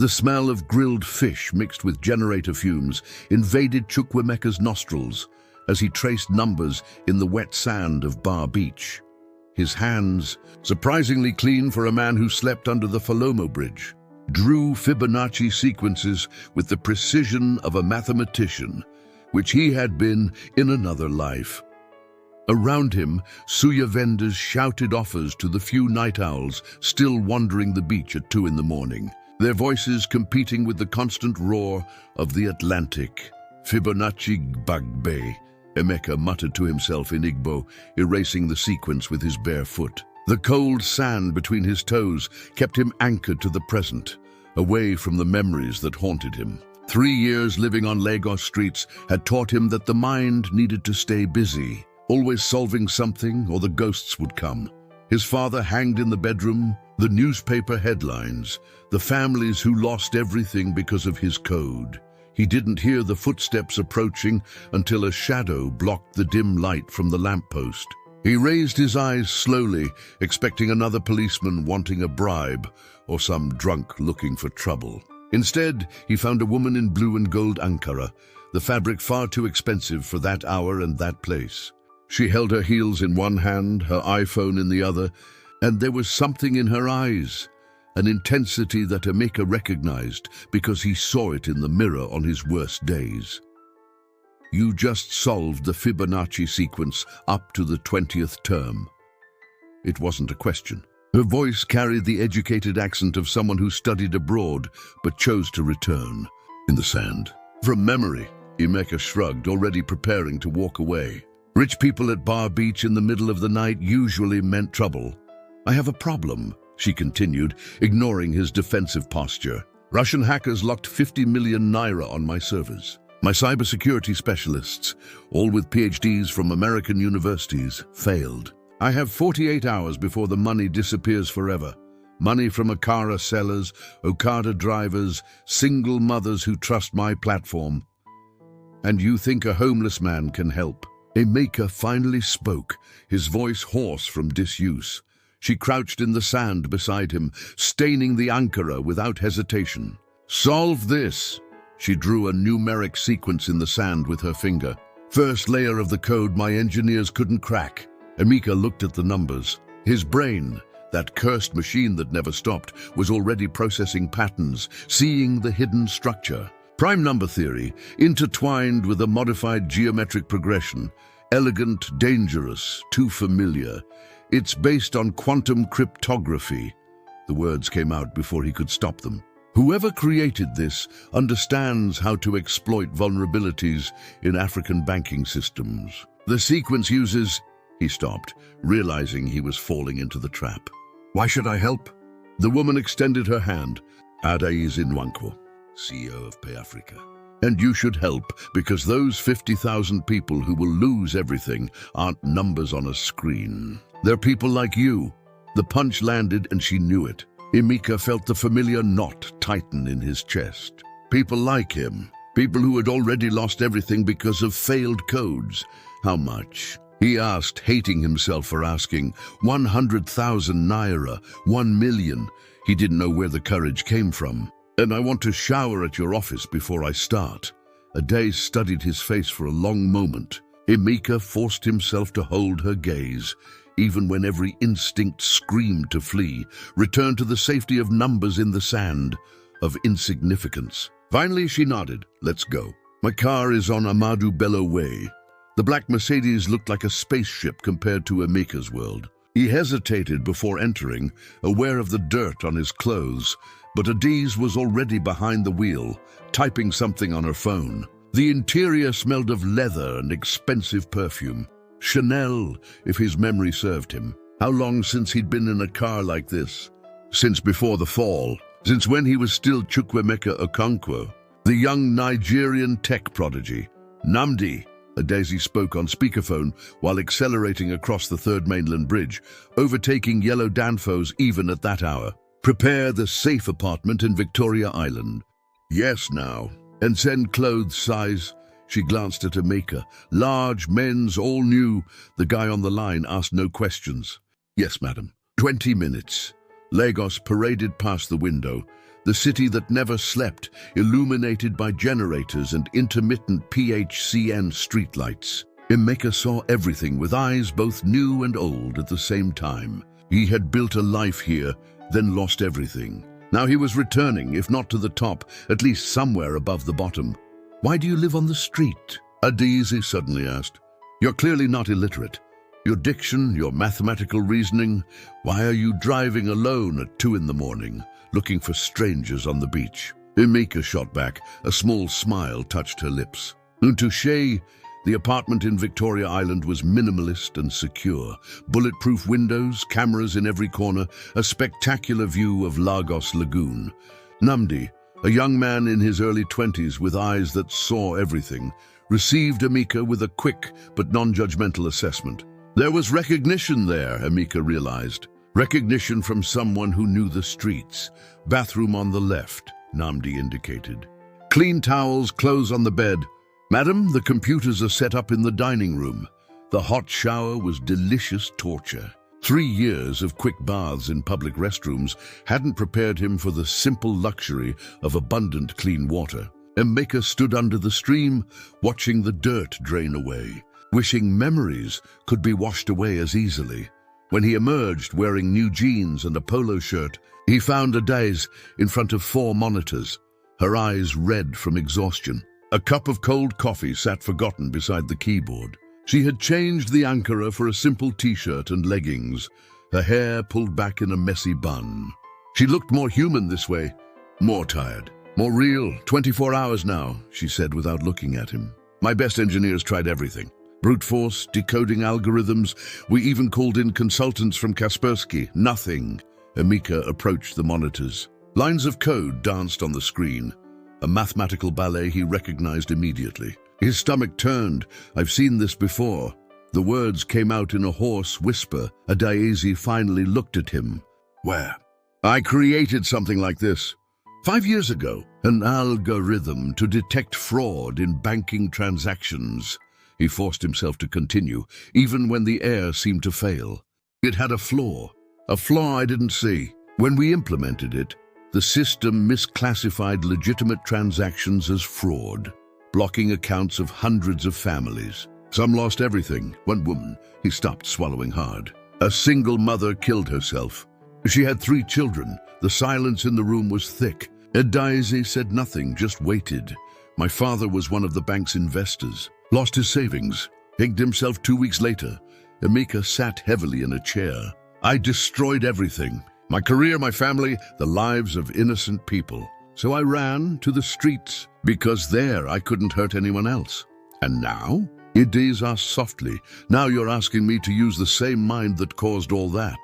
The smell of grilled fish mixed with generator fumes invaded Chukwuemeka's nostrils as he traced numbers in the wet sand of Bar Beach. His hands, surprisingly clean for a man who slept under the Falomo Bridge, drew Fibonacci sequences with the precision of a mathematician, which he had been in another life. Around him, suya vendors shouted offers to the few night owls still wandering the beach at 2 in the morning, their voices competing with the constant roar of the Atlantic. Fibonacci Bagbe, Emeka muttered to himself in Igbo, erasing the sequence with his bare foot. The cold sand between his toes kept him anchored to the present, away from the memories that haunted him. 3 years living on Lagos streets had taught him that the mind needed to stay busy, always solving something or the ghosts would come. His father hanged in the bedroom, the newspaper headlines, the families who lost everything because of his code. He didn't hear the footsteps approaching until a shadow blocked the dim light from the lamppost. He raised his eyes slowly, expecting another policeman wanting a bribe or some drunk looking for trouble. Instead, he found a woman in blue and gold Ankara, the fabric far too expensive for that hour and that place. She held her heels in one hand, her iPhone in the other, and there was something in her eyes, an intensity that Emeka recognized because he saw it in the mirror on his worst days. You just solved the Fibonacci sequence up to the 20th term. It wasn't a question. Her voice carried the educated accent of someone who studied abroad but chose to return. In the sand. From memory, Emeka shrugged, already preparing to walk away. Rich people at Bar Beach in the middle of the night usually meant trouble. I have a problem, she continued, ignoring his defensive posture. Russian hackers locked 50 million naira on my servers. My cybersecurity specialists, all with PhDs from American universities, failed. I have 48 hours before the money disappears forever. Money from Akara sellers, Okada drivers, single mothers who trust my platform. And you think a homeless man can help? Emeka finally spoke, his voice hoarse from disuse. She crouched in the sand beside him, staining the Ankara without hesitation. Solve this! She drew a numeric sequence in the sand with her finger. First layer of the code my engineers couldn't crack. Emeka looked at the numbers. His brain, that cursed machine that never stopped, was already processing patterns, seeing the hidden structure. Prime number theory, intertwined with a modified geometric progression. Elegant, dangerous, too familiar. It's based on quantum cryptography. The words came out before he could stop them. Whoever created this understands how to exploit vulnerabilities in African banking systems. The sequence uses... He stopped, realizing he was falling into the trap. Why should I help? The woman extended her hand. Adaeze Nwankwo, CEO of PayAfrika. And you should help because those 50,000 people who will lose everything aren't numbers on a screen. They're people like you. The punch landed and she knew it. Emeka felt the familiar knot tighten in his chest. People like him. People who had already lost everything because of failed codes. How much? He asked, hating himself for asking. 100,000 naira, 1 million. He didn't know where the courage came from. And I want to shower at your office before I start. Adaeze studied his face for a long moment. Emeka forced himself to hold her gaze, even when every instinct screamed to flee, return to the safety of numbers in the sand, of insignificance. Finally, she nodded. Let's go. My car is on Amadou Bello Way. The black Mercedes looked like a spaceship compared to Emeka's world. He hesitated before entering, aware of the dirt on his clothes, but Adaeze was already behind the wheel, typing something on her phone. The interior smelled of leather and expensive perfume. Chanel, if his memory served him. How long since he'd been in a car like this? Since before the fall. Since when he was still Chukwuemeka Okonkwo, the young Nigerian tech prodigy. Namdi, Adaeze spoke on speakerphone while accelerating across the third mainland bridge, overtaking yellow Danfos even at that hour. Prepare the safe apartment in Victoria Island. Yes, now. And send clothes size. She glanced at Emeka. Large, men's, all new. The guy on the line asked no questions. Yes, madam. 20 minutes. Lagos paraded past the window, the city that never slept, illuminated by generators and intermittent PHCN streetlights. Emeka saw everything with eyes both new and old at the same time. He had built a life here, then lost everything. Now he was returning, if not to the top, at least somewhere above the bottom. "Why do you live on the street?" Adaeze suddenly asked. "You're clearly not illiterate. Your diction, your mathematical reasoning. Why are you driving alone at 2 in the morning, looking for strangers on the beach?" Emeka shot back. A small smile touched her lips. Touché. The apartment in Victoria Island was minimalist and secure. Bulletproof windows, cameras in every corner, a spectacular view of Lagos Lagoon. Namdi, a young man in his early 20s with eyes that saw everything, received Emeka with a quick but non-judgmental assessment. There was recognition there, Emeka realized. Recognition from someone who knew the streets. Bathroom on the left, Namdi indicated. Clean towels, clothes on the bed. "Madam, the computers are set up in the dining room." The hot shower was delicious torture. 3 years of quick baths in public restrooms hadn't prepared him for the simple luxury of abundant clean water. Emeka stood under the stream, watching the dirt drain away, wishing memories could be washed away as easily. When he emerged wearing new jeans and a polo shirt, he found Adaeze in front of 4 monitors, her eyes red from exhaustion. A cup of cold coffee sat forgotten beside the keyboard. She had changed the ankara for a simple t-shirt and leggings, her hair pulled back in a messy bun. She looked more human this way, more tired, more real. 24 hours now, she said without looking at him. "My best engineers tried everything. Brute force, decoding algorithms. We even called in consultants from Kaspersky. Nothing." Emeka approached the monitors. Lines of code danced on the screen. A mathematical ballet he recognized immediately. His stomach turned. "I've seen this before." The words came out in a hoarse whisper. Adaeze finally looked at him. "Where?" "I created something like this 5 years ago. An algorithm to detect fraud in banking transactions." He forced himself to continue, even when the air seemed to fail. "It had a flaw I didn't see. When we implemented it, the system misclassified legitimate transactions as fraud, blocking accounts of hundreds of families. Some lost everything. One woman," he stopped, swallowing hard. "A single mother killed herself. She had 3 children. The silence in the room was thick. Adaeze said nothing, just waited. My father was one of the bank's investors. Lost his savings. Hanged himself 2 weeks later." Emeka sat heavily in a chair. "I destroyed everything. My career, my family, the lives of innocent people. So I ran to the streets, because there I couldn't hurt anyone else. And now?" Adaeze asked softly. "Now you're asking me to use the same mind that caused all that."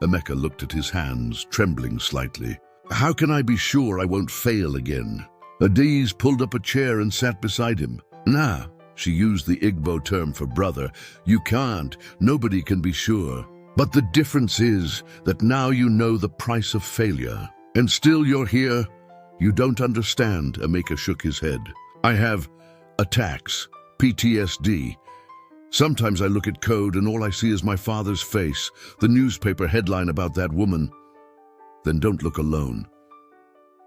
Emeka looked at his hands, trembling slightly. "How can I be sure I won't fail again?" Adaeze pulled up a chair and sat beside him. "Nah," she used the Igbo term for brother. "You can't. Nobody can be sure. But the difference is that now you know the price of failure. And still you're here. You don't understand," Emeka shook his head. "I have attacks, PTSD. Sometimes I look at code and all I see is my father's face, the newspaper headline about that woman. Then don't look alone."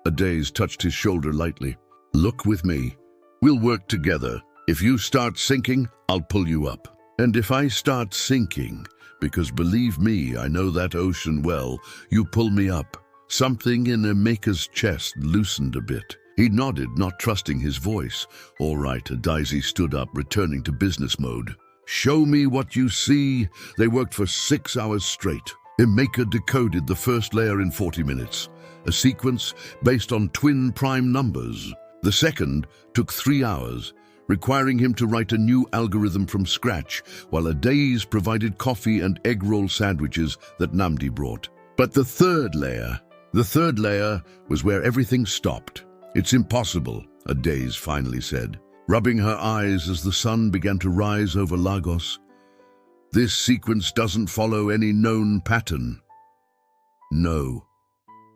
Adaeze touched his shoulder lightly. "Look with me. We'll work together. If you start sinking, I'll pull you up. And if I start sinking, because believe me, I know that ocean well, you pull me up." Something in Emeka's chest loosened a bit. He nodded, not trusting his voice. "All right," Adaeze stood up, returning to business mode. "Show me what you see." They worked for 6 hours straight. Emeka decoded the first layer in 40 minutes, a sequence based on twin prime numbers. The second took 3 hours, requiring him to write a new algorithm from scratch, while Adaeze provided coffee and egg roll sandwiches that Namdi brought. But the third layer was where everything stopped. "It's impossible," Adaeze finally said, rubbing her eyes as the sun began to rise over Lagos. "This sequence doesn't follow any known pattern." "No,"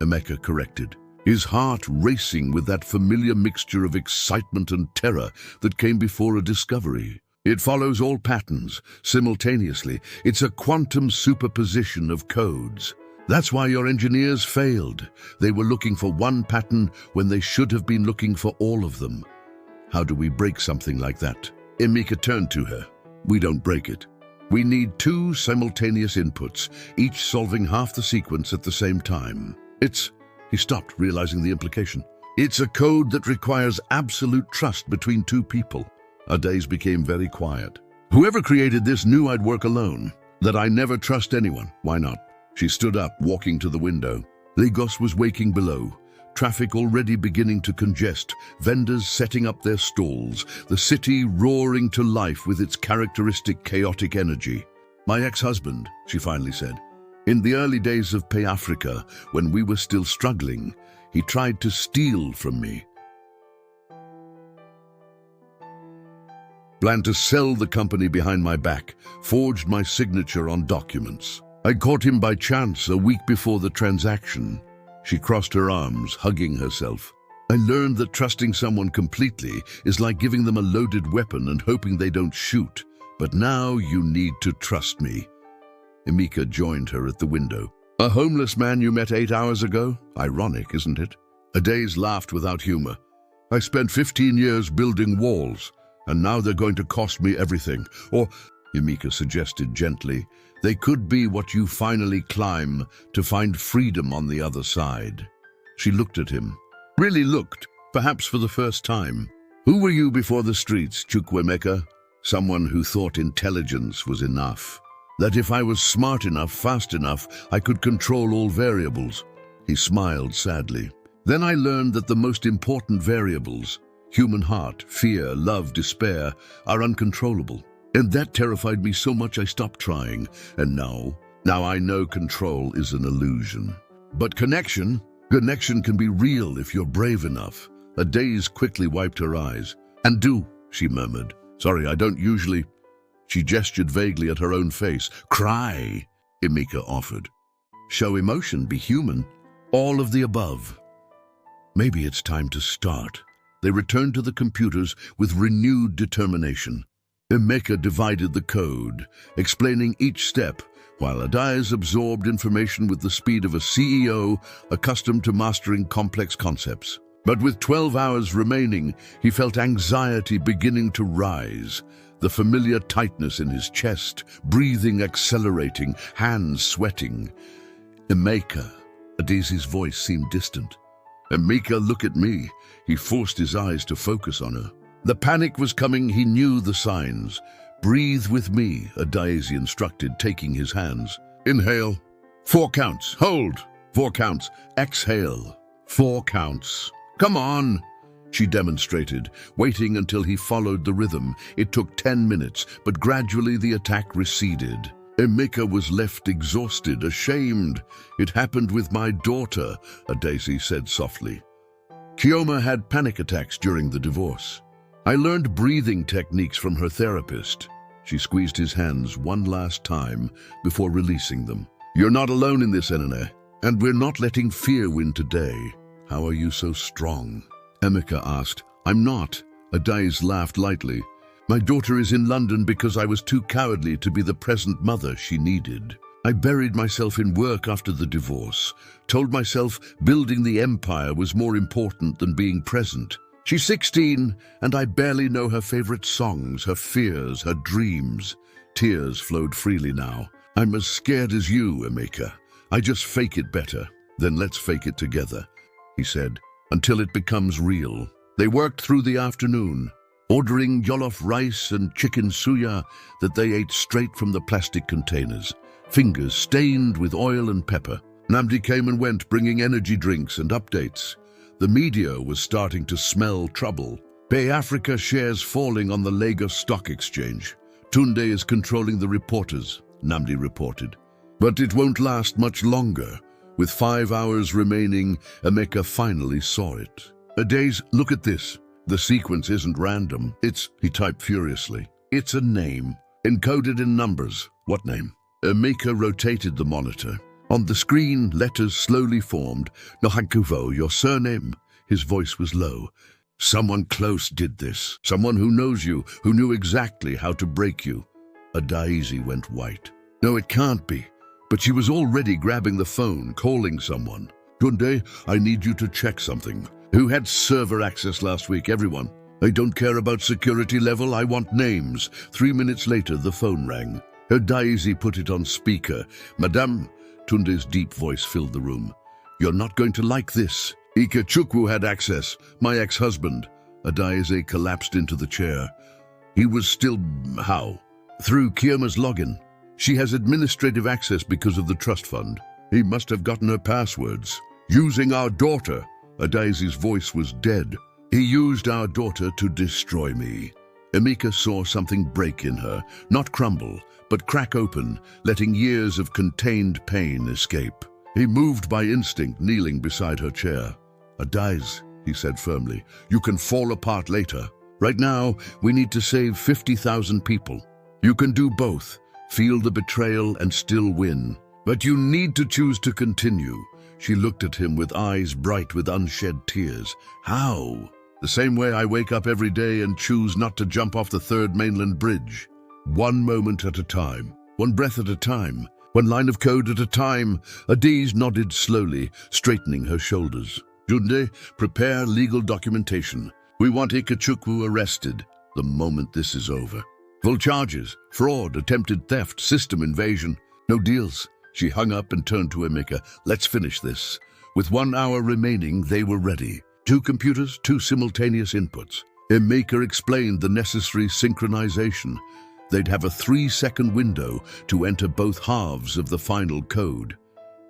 Emeka corrected, his heart racing with that familiar mixture of excitement and terror that came before a discovery. "It follows all patterns, simultaneously. It's a quantum superposition of codes." That's why your engineers failed. They were looking for one pattern when they should have been looking for all of them. How do we break something like that? Emeka turned to her. We don't break it. We need two simultaneous inputs, each solving half the sequence at the same time. He stopped, realizing the implication. It's a code that requires absolute trust between two people. Adaeze became very quiet. Whoever created this knew I'd work alone, that I never trust anyone. Why not? She stood up, walking to the window. Lagos was waking below. Traffic already beginning to congest, vendors setting up their stalls, the city roaring to life with its characteristic chaotic energy. My ex-husband, she finally said. In the early days of PayAfrika, when we were still struggling, he tried to steal from me. Planned to sell the company behind my back, forged my signature on documents. I caught him by chance a week before the transaction. She crossed her arms, hugging herself. I learned that trusting someone completely is like giving them a loaded weapon and hoping they don't shoot. But now you need to trust me. Emeka joined her at the window. A homeless man you met 8 hours ago? Ironic, isn't it? Adaeze laughed without humor. I spent 15 years building walls, and now they're going to cost me everything. Or, Emeka suggested gently, they could be what you finally climb to find freedom on the other side. She looked at him. Really looked, perhaps for the first time. Who were you before the streets, Chukwuemeka? Someone who thought intelligence was enough. That if I was smart enough, fast enough, I could control all variables. He smiled sadly. Then I learned that the most important variables, human heart, fear, love, despair, are uncontrollable. And that terrified me so much I stopped trying. And now I know control is an illusion. But connection can be real if you're brave enough. Adaeze quickly wiped her eyes. And she murmured. Sorry, I don't usually... She gestured vaguely at her own face. Cry, Emeka offered. Show emotion, be human. All of the above. Maybe it's time to start. They returned to the computers with renewed determination. Emeka divided the code, explaining each step, while Adaeze absorbed information with the speed of a CEO accustomed to mastering complex concepts. But with 12 hours remaining, he felt anxiety beginning to rise, the familiar tightness in his chest, breathing accelerating, hands sweating. Emeka, Adaeze's voice seemed distant. Emeka, look at me. He forced his eyes to focus on her. The panic was coming, he knew the signs. Breathe with me, Adaeze instructed, taking his hands. Inhale. 4 counts. Hold. 4 counts. Exhale. 4 counts. Come on, she demonstrated, waiting until he followed the rhythm. It took 10 minutes, but gradually the attack receded. Emeka was left exhausted, ashamed. It happened with my daughter, Adaeze said softly. Chioma had panic attacks during the divorce. I learned breathing techniques from her therapist. She squeezed his hands one last time before releasing them. You're not alone in this, Enene, and we're not letting fear win today. How are you so strong? Emeka asked. I'm not. Adaeze laughed lightly. My daughter is in London because I was too cowardly to be the present mother she needed. I buried myself in work after the divorce, told myself building the empire was more important than being present. She's 16, and I barely know her favorite songs, her fears, her dreams. Tears flowed freely now. I'm as scared as you, Emeka. I just fake it better. Then let's fake it together, he said, until it becomes real. They worked through the afternoon, ordering jollof rice and chicken suya that they ate straight from the plastic containers, fingers stained with oil and pepper. Nnamdi came and went, bringing energy drinks and updates. The media was starting to smell trouble. PayAfrika shares falling on the Lagos Stock Exchange. Tunde is controlling the reporters, Nnamdi reported. But it won't last much longer. With 5 hours remaining, Emeka finally saw it. Adaeze, look at this. The sequence isn't random. He typed furiously. It's a name, encoded in numbers. What name? Emeka rotated the monitor. On the screen, letters slowly formed. Nwankwo, your surname. His voice was low. Someone close did this. Someone who knows you, who knew exactly how to break you. Adaeze went white. No, it can't be. but she was already grabbing the phone, calling someone. Tunde, I need you to check something. Who had server access last week? Everyone. I don't care about security level, I want names. 3 minutes later, the phone rang. Adaeze put it on speaker. Madame, Tunde's deep voice filled the room. You're not going to like this. Ikechukwu had access, my ex-husband. Adaeze collapsed into the chair. He was still... how? Through Kiama's login. She has administrative access because of the trust fund. He must have gotten her passwords. Using our daughter. Adaeze's voice was dead. He used our daughter to destroy me. Emeka saw something break in her, not crumble, but crack open, letting years of contained pain escape. He moved by instinct, kneeling beside her chair. Adaeze, he said firmly, you can fall apart later. Right now, we need to save 50,000 people. You can do both, feel the betrayal and still win. But you need to choose to continue. She looked at him with eyes bright with unshed tears. How? The same way I wake up every day and choose not to jump off the third mainland bridge. One moment at a time, one breath at a time, one line of code at a time. Adaeze nodded slowly, straightening her shoulders. Tunde, prepare legal documentation. We want Ikechukwu arrested the moment this is over. Full charges, fraud, attempted theft, system invasion. No deals. She hung up and turned to Emeka. Let's finish this. With 1 hour remaining, they were ready. 2 computers, 2 simultaneous inputs. Emeka explained the necessary synchronization. They'd have a 3-second window to enter both halves of the final code.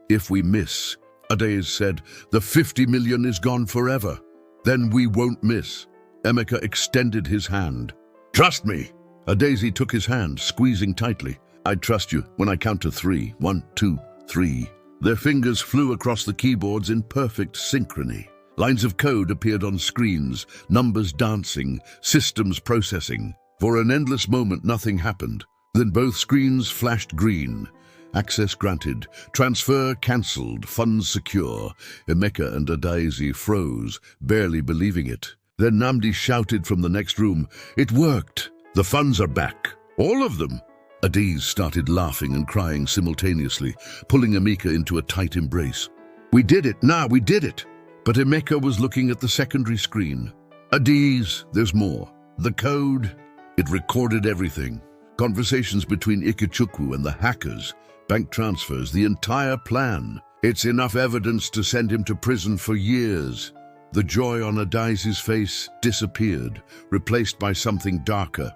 If we miss, Adaeze said, the 50 million is gone forever. Then we won't miss. Emeka extended his hand. Trust me. Adaeze took his hand, squeezing tightly. I trust you when I count to 3. 1, 2, 3. Their fingers flew across the keyboards in perfect synchrony. Lines of code appeared on screens, numbers dancing, systems processing. For an endless moment, nothing happened. Then both screens flashed green. Access granted. Transfer cancelled. Funds secure. Emeka and Adaeze froze, barely believing it. Then Namdi shouted from the next room, It worked! The funds are back. All of them! Adaeze started laughing and crying simultaneously, pulling Emeka into a tight embrace. We did it! We did it! But Emeka was looking at the secondary screen. Adaeze, there's more. The code, it recorded everything. Conversations between Ikechukwu and the hackers, bank transfers, the entire plan. It's enough evidence to send him to prison for years. The joy on Adaeze's face disappeared, replaced by something darker.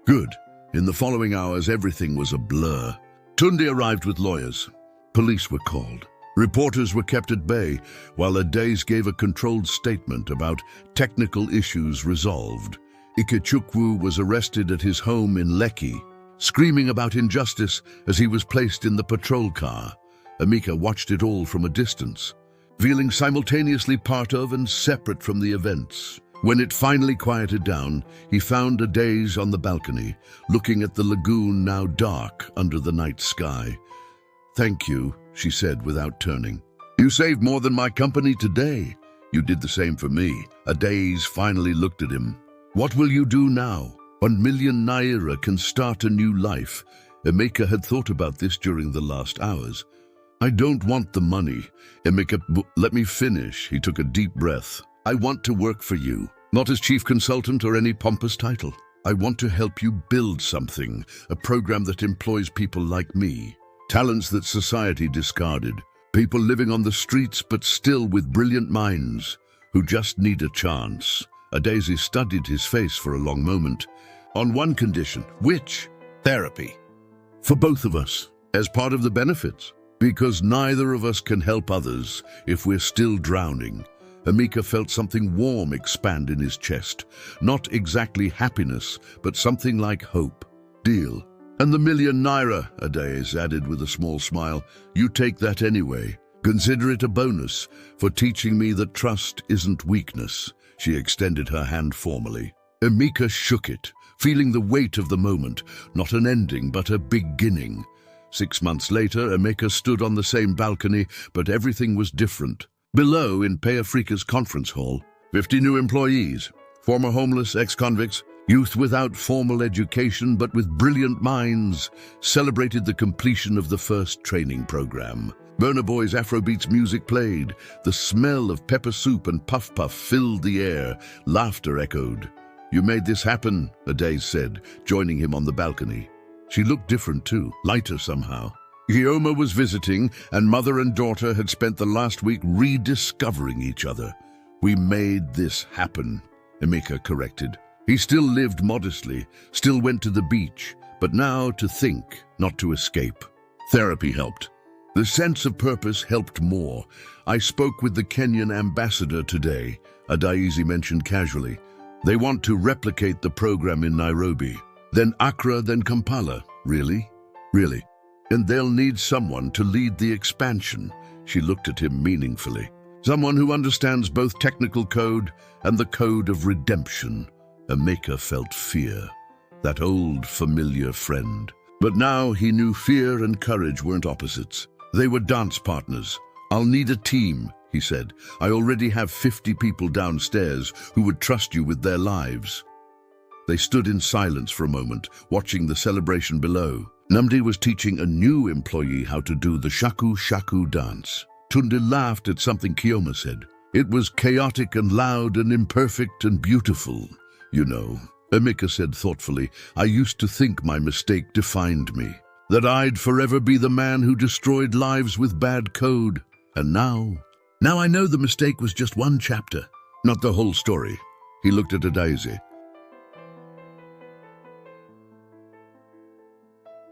Good. In the following hours, everything was a blur. Tunde arrived with lawyers. Police were called. Reporters were kept at bay, while Adaeze gave a controlled statement about technical issues resolved. Ikechukwu was arrested at his home in Lekki, screaming about injustice as he was placed in the patrol car. Emeka watched it all from a distance, feeling simultaneously part of and separate from the events. When it finally quieted down, he found Adaeze on the balcony, looking at the lagoon now dark under the night sky. Thank you, she said without turning. You saved more than my company today. You did the same for me. Adaeze finally looked at him. What will you do now? 1 million naira can start a new life. Emeka had thought about this during the last hours. I don't want the money. Emeka, let me finish. He took a deep breath. I want to work for you, not as chief consultant or any pompous title. I want to help you build something, a program that employs people like me, talents that society discarded, people living on the streets but still with brilliant minds, who just need a chance. Adaeze studied his face for a long moment. On one condition. Which? Therapy. For both of us, as part of the benefits. Because neither of us can help others if we're still drowning. Emeka felt something warm expand in his chest. Not exactly happiness, but something like hope. Deal. And the 1 million naira, Adaeze added with a small smile. You take that anyway. Consider it a bonus for teaching me that trust isn't weakness. She extended her hand formally. Emeka shook it, feeling the weight of the moment, not an ending but a beginning. 6 months later, Emeka stood on the same balcony, but everything was different. Below, in PayAfrika's conference hall, 50 new employees, former homeless, ex-convicts, Youth without formal education but with brilliant minds celebrated the completion of the first training program. Burna Boy's Afrobeats music played. The smell of pepper soup and puff puff filled the air. Laughter echoed. "You made this happen," Adaeze said, joining him on the balcony. She looked different too, lighter somehow. Gioma was visiting, and mother and daughter had spent the last week rediscovering each other. "We made this happen," Emeka corrected. He still lived modestly, still went to the beach, but now to think, not to escape. Therapy helped. The sense of purpose helped more. "I spoke with the Kenyan ambassador today," Adaeze mentioned casually. "They want to replicate the program in Nairobi. Then Accra, then Kampala." "Really?" "Really. And they'll need someone to lead the expansion." She looked at him meaningfully. "Someone who understands both technical code and the code of redemption." Emeka felt fear, that old familiar friend. But now he knew fear and courage weren't opposites. They were dance partners. "I'll need a team," he said. "I already have 50 people downstairs who would trust you with their lives." They stood in silence for a moment, watching the celebration below. Namdi was teaching a new employee how to do the shaku shaku dance. Tunde laughed at something Gioma said. "It was chaotic and loud and imperfect and beautiful. You know," Emeka said thoughtfully, "I used to think my mistake defined me, that I'd forever be the man who destroyed lives with bad code. And now I know the mistake was just one chapter, not the whole story." He looked at Adaeze.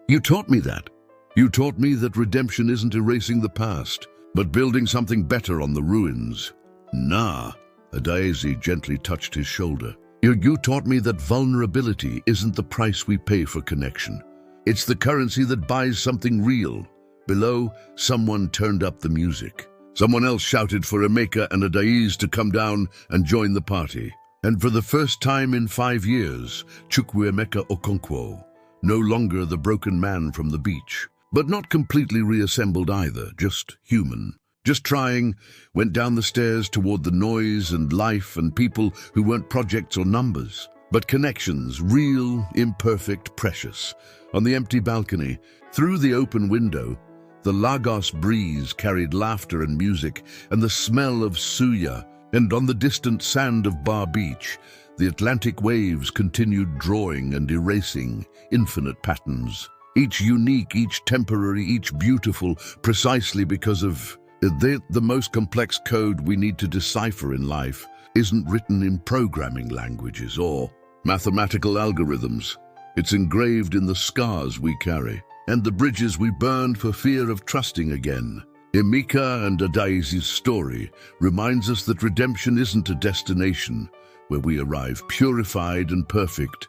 "You taught me that. You taught me that redemption isn't erasing the past, but building something better on the ruins." "Nah," Adaeze gently touched his shoulder. You taught me that vulnerability isn't the price we pay for connection. It's the currency that buys something real." Below, someone turned up the music. Someone else shouted for Emeka and Adaeze to come down and join the party. And for the first time in 5 years, Chukwuemeka Okonkwo, no longer the broken man from the beach, but not completely reassembled either, just human. Just trying, went down the stairs toward the noise and life and people who weren't projects or numbers, but connections, real, imperfect, precious. On the empty balcony, through the open window, the Lagos breeze carried laughter and music and the smell of suya, and on the distant sand of Bar Beach, the Atlantic waves continued drawing and erasing infinite patterns. Each unique, each temporary, each beautiful, precisely because of the most complex code we need to decipher in life isn't written in programming languages or mathematical algorithms. It's engraved in the scars we carry and the bridges we burned for fear of trusting again. Emeka and Adaeze's story reminds us that redemption isn't a destination where we arrive purified and perfect,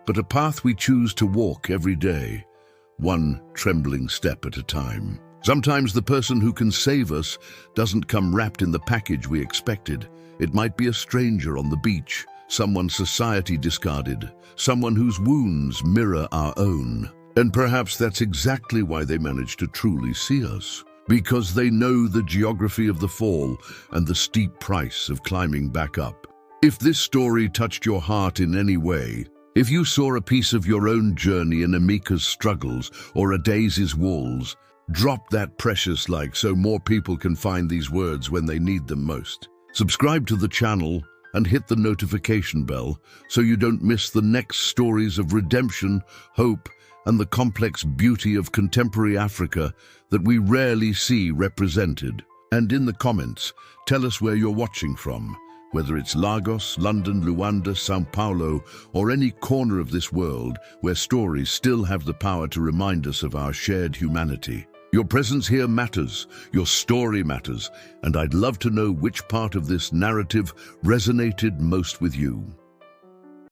but a path we choose to walk every day, one trembling step at a time. Sometimes the person who can save us doesn't come wrapped in the package we expected. It might be a stranger on the beach, someone society discarded, someone whose wounds mirror our own. And perhaps that's exactly why they manage to truly see us, because they know the geography of the fall and the steep price of climbing back up. If this story touched your heart in any way, if you saw a piece of your own journey in Emeka's struggles or Adaeze's walls, drop that precious like so more people can find these words when they need them most. Subscribe to the channel and hit the notification bell so you don't miss the next stories of redemption, hope, and the complex beauty of contemporary Africa that we rarely see represented. And in the comments, tell us where you're watching from, whether it's Lagos, London, Luanda, Sao Paulo, or any corner of this world where stories still have the power to remind us of our shared humanity. Your presence here matters, your story matters, and I'd love to know which part of this narrative resonated most with you.